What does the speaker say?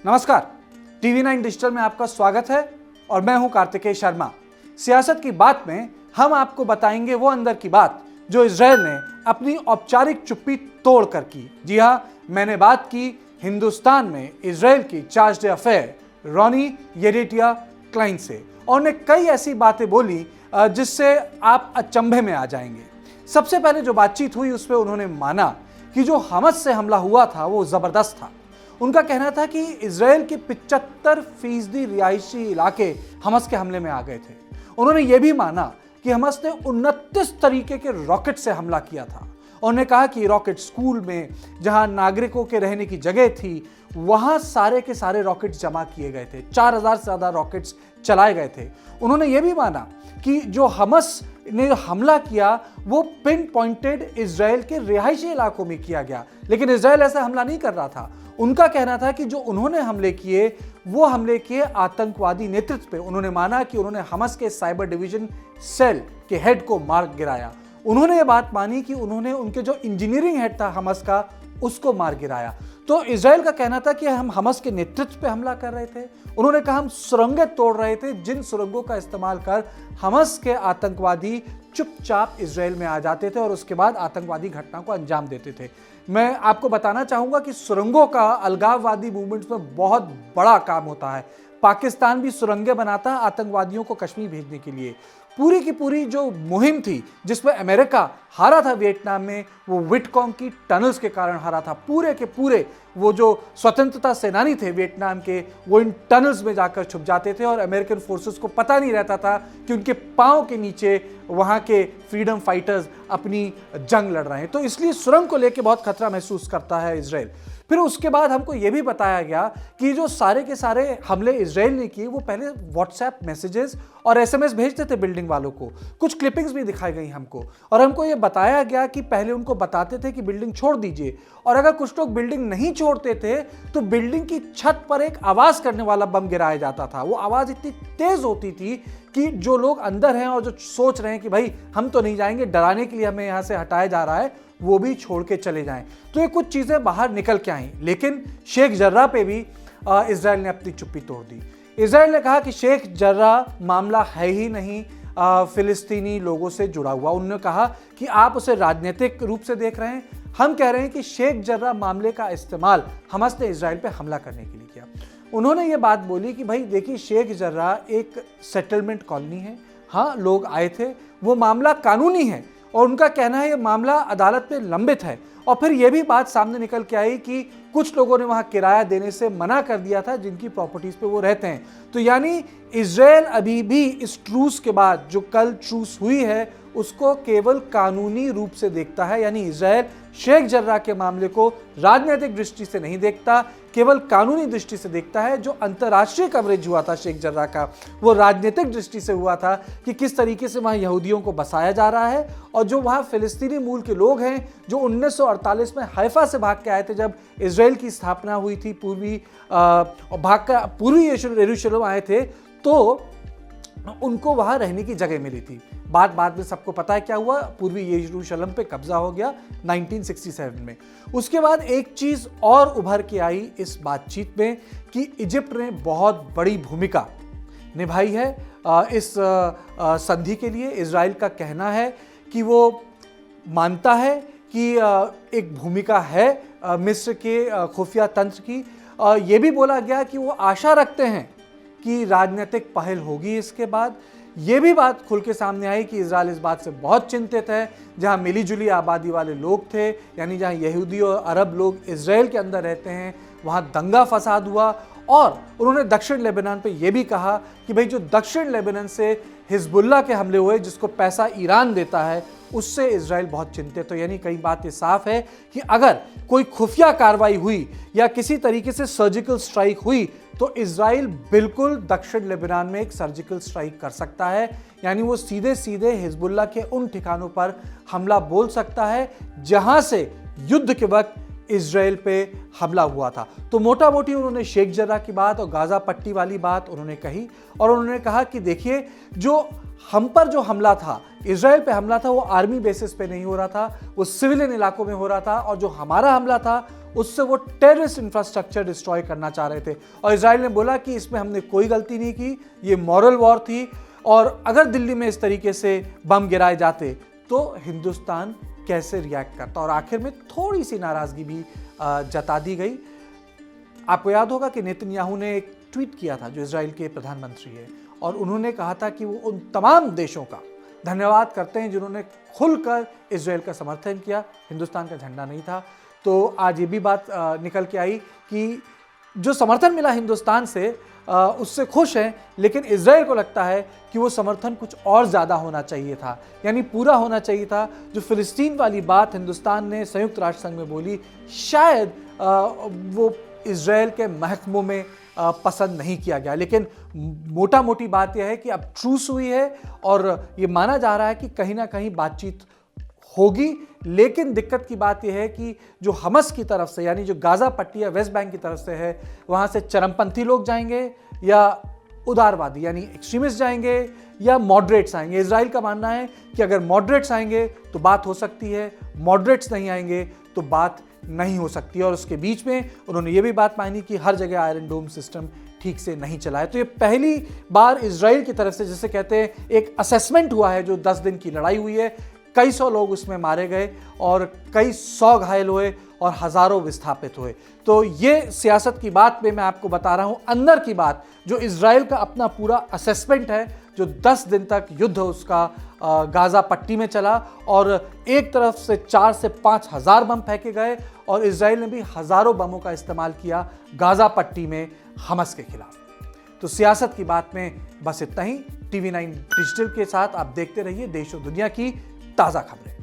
नमस्कार, TV 9 digital में आपका स्वागत है और मैं हूं कार्तिकेय शर्मा। सियासत की बात में हम आपको बताएंगे वो अंदर की बात जो इजराइल ने अपनी औपचारिक चुप्पी तोड़कर की। जी हां, मैंने बात की हिंदुस्तान में इजराइल की चार्ज डे अफेयर रोनी येडिटिया क्लाइन से, और उन्हें कई ऐसी बातें बोली जिससे आप अचंभे में आ जाएंगे। सबसे पहले जो बातचीत हुई उसमें उन्होंने माना कि जो हमास से हमला हुआ था वो जबरदस्त था। उनका कहना था कि इजराइल के 75% रिहायशी इलाके हमास के हमले में आ गए थे। उन्होंने ये भी माना कि हमास ने 29 तरीके के रॉकेट से हमला किया था। उन्होंने कहा कि रॉकेट स्कूल में जहां नागरिकों के रहने की जगह थी वहां सारे के सारे रॉकेट्स जमा किए गए थे। 4000 से ज्यादा रॉकेट्स चलाए गए थे। उन्होंने ये भी माना कि जो हमास ने हमला किया वो पिन पॉइंटेड इजराइल के रिहायशी इलाकों में किया गया, लेकिन इजराइल ऐसा हमला नहीं कर रहा था। उनका कहना था कि जो उन्होंने हमले किए वो हमले किए आतंकवादी नेतृत्व पे। उन्होंने माना कि उन्होंने हमास के साइबर डिवीजन सेल के हेड को मार गिराया। उन्होंने ये बात मानी कि उन्होंने उनके जो इंजीनियरिंग हेड था हमास का उसको मार गिराया। तो इजराइल का कहना था कि हम हमास के नेतृत्व पे हमला कर रहे थे। उन्होंने कहा हम सुरंगें तोड़ रहे थे जिन सुरंगों का इस्तेमाल कर हमास के आतंकवादी चुपचाप इजराइल में आ जाते थे और उसके बाद आतंकवादी घटना को अंजाम देते थे। मैं आपको बताना चाहूंगा कि सुरंगों का अलगाववादी मूवमेंट्स में बहुत बड़ा काम होता है। पाकिस्तान भी सुरंगें बनाता है आतंकवादियों को कश्मीर भेजने के लिए। पूरी की पूरी जो मुहिम थी जिसमें अमेरिका हारा था वियतनाम में, वो विटकॉन्ग की टनल्स के कारण हारा था। पूरे के पूरे वो जो स्वतंत्रता सेनानी थे वियतनाम के, वो इन टनल्स में जाकर छुप जाते थे और अमेरिकन फोर्सेस को पता नहीं रहता था कि उनके पांव के नीचे वहां के फ्रीडम फाइटर्स अपनी जंग लड़ रहे हैं। तो इसलिए सुरंग को लेकर बहुत खतरा महसूस करता है इजराइल। फिर उसके बाद हमको यह भी बताया गया कि जो सारे के सारे हमले इजराइल ने किए वो पहले व्हाट्सएप मैसेजेस और एसएमएस भेजते थे बिल्डिंग वालों को। कुछ क्लिपिंग्स भी दिखाई गई हमको, और हमको ये बताया गया कि पहले उनको बताते थे कि बिल्डिंग छोड़ दीजिए, और अगर कुछ लोग बिल्डिंग नहीं छोड़ते थे तो बिल्डिंग की छत पर एक आवाज करने वाला बम गिराया जाता था। वो आवाज इतनी तेज होती थी कि जो लोग अंदर हैं और जो सोच रहे हैं कि भाई हम तो नहीं जाएंगे, डराने के लिए हमें यहां से हटाया जा रहा है, वो भी छोड़ के चले जाएं। तो ये कुछ चीजें बाहर निकल के आई, लेकिन शेख जर्राह पे भी इजराइल ने अपनी चुप्पी तोड़ दी। इजराइल ने कहा कि शेख जर्राह मामला है ही नहीं फिलिस्तीनी लोगों से जुड़ा हुआ। उन्होंने कहा कि आप उसे राजनीतिक रूप से देख रहे हैं। हम कह रहे हैं कि शेख जर्राह मामले का इस्तेमाल हमास ने इजराइल पे हमला करने के लिए किया। उन्होंने ये बात बोली कि भाई देखिए, शेख जर्राह एक सेटलमेंट कॉलोनी है। हाँ, लोग आए थे, वो मामला कानूनी है, और उनका कहना है ये मामला अदालत में लंबित है। और फिर यह भी बात सामने निकल के आई कि कुछ लोगों ने वहां किराया देने से मना कर दिया था जिनकी प्रॉपर्टीज पे वो रहते हैं। तो यानी इजराइल अभी भी इस ट्रूस के बाद जो कल ट्रूस हुई है उसको केवल कानूनी रूप से देखता है। यानी इजराइल शेख जर्राह के मामले को राजनीतिक दृष्टि से नहीं देखता, केवल कानूनी दृष्टि से देखता है। जो अंतर्राष्ट्रीय कवरेज हुआ था शेख जर्राह का, वो राजनीतिक दृष्टि से हुआ था कि किस तरीके से वहां यहूदियों को बसाया जा रहा है, और जो वहां फिलिस्तीनी मूल के लोग हैं जो 1948 में हैफा से भाग के आए थे जब इजराइल की स्थापना हुई थी, पूर्वी यरूशलेम आए थे, तो उनको वहां रहने की जगह मिली थी। बाद में सबको पता है क्या हुआ, पूर्वी यरूशलेम पे कब्जा हो गया 1967 में। उसके बाद एक चीज और उभर के आई इस बातचीत में कि इजिप्ट ने बहुत बड़ी भूमिका निभाई है इस संधि के लिए। इजराइल का कहना है कि वो मानता है कि एक भूमिका है मिस्र के खुफिया तंत्र की। ये भी बोला गया कि वो आशा रखते हैं कि राजनीतिक पहल होगी इसके बाद। ये भी बात खुल के सामने आई कि इजराइल इस बात से बहुत चिंतित है, जहां मिलीजुली आबादी वाले लोग थे, यानी जहां यहूदी और अरब लोग इजराइल के अंदर रहते हैं, वहां दंगा फसाद हुआ। और उन्होंने दक्षिण लेबनान पे ये भी कहा कि भाई जो दक्षिण लेबनान से हिजबुल्लाह के हमले हुए जिसको पैसा ईरान देता है, उससे इजराइल बहुत चिंतित है। यानी कई बात ये साफ है कि अगर कोई खुफिया कार्रवाई हुई या किसी तरीके से सर्जिकल स्ट्राइक हुई तो इजराइल बिल्कुल दक्षिण लेबनान में एक सर्जिकल स्ट्राइक कर सकता है। यानी वो सीधे सीधे हिजबुल्लाह के उन ठिकानों पर हमला बोल सकता है जहां से युद्ध के वक्त इजराइल पे हमला हुआ था। तो मोटा मोटी उन्होंने शेख जर्राह की बात और गाजा पट्टी वाली बात उन्होंने कही, और उन्होंने कहा कि देखिए, जो हम पर जो हमला था, इजराइल पे हमला था, वो आर्मी बेसिस पे नहीं हो रहा था, वो सिविलियन इलाकों में हो रहा था, और जो हमारा हमला था उससे वो टेररिस्ट इंफ्रास्ट्रक्चर डिस्ट्रॉय करना चाह रहे थे। और इजराइल ने बोला कि इसमें हमने कोई गलती नहीं की, ये मॉरल वॉर थी, और अगर दिल्ली में इस तरीके से बम गिराए जाते तो हिंदुस्तान कैसे रिएक्ट करता। और आखिर में थोड़ी सी नाराजगी भी जता दी गई। आपको याद होगा कि नेतन्याहू ने एक ट्वीट किया था, जो इजराइल के प्रधानमंत्री है, और उन्होंने कहा था कि वो उन तमाम देशों का धन्यवाद करते हैं जिन्होंने खुलकर इजराइल का समर्थन किया, हिंदुस्तान का झंडा नहीं था। तो आज ये भी बात निकल के आई कि जो समर्थन मिला हिंदुस्तान से उससे खुश हैं, लेकिन इजराइल को लगता है कि वो समर्थन कुछ और ज़्यादा होना चाहिए था, यानी पूरा होना चाहिए था। जो फिलिस्तीन वाली बात हिंदुस्तान ने संयुक्त राष्ट्र संघ में बोली, शायद वो इजराइल के महकमों में पसंद नहीं किया गया। लेकिन मोटा मोटी बात यह है कि अब ट्रूस हुई है और ये माना जा रहा है कि कहीं ना कहीं बातचीत होगी। लेकिन दिक्कत की बात यह है कि जो हमास की तरफ से, यानी जो गाजा पट्टी या वेस्ट बैंक की तरफ से है, वहाँ से चरमपंथी लोग जाएंगे या उदारवादी यानी एक्सट्रीमिस्ट जाएंगे या मॉडरेट्स आएंगे। इजराइल का मानना है कि अगर मॉडरेट्स आएंगे तो बात हो सकती है, मॉडरेट्स नहीं आएंगे तो बात नहीं हो सकती। और उसके बीच में उन्होंने ये भी बात मानी कि हर जगह आयरन डोम सिस्टम ठीक से नहीं चला है। तो ये पहली बार इजराइल की तरफ से, जिसे कहते हैं, एक असेसमेंट हुआ है। जो 10 दिन की लड़ाई हुई है, कई सौ लोग उसमें मारे गए और कई सौ घायल हुए और हजारों विस्थापित हुए। तो ये सियासत की बात में मैं आपको बता रहा हूं, अंदर की बात जो इजराइल का अपना पूरा असेसमेंट है। जो 10 दिन तक युद्ध उसका गाजा पट्टी में चला और एक तरफ से 4 से 5 हज़ार बम फेंके गए और इजराइल ने भी हजारों बमों का इस्तेमाल किया गाजा पट्टी में हमास के खिलाफ। तो सियासत की बात में बस इतना ही। TV9 डिजिटल के साथ आप देखते रहिए देश और दुनिया की ताज़ा खबरें।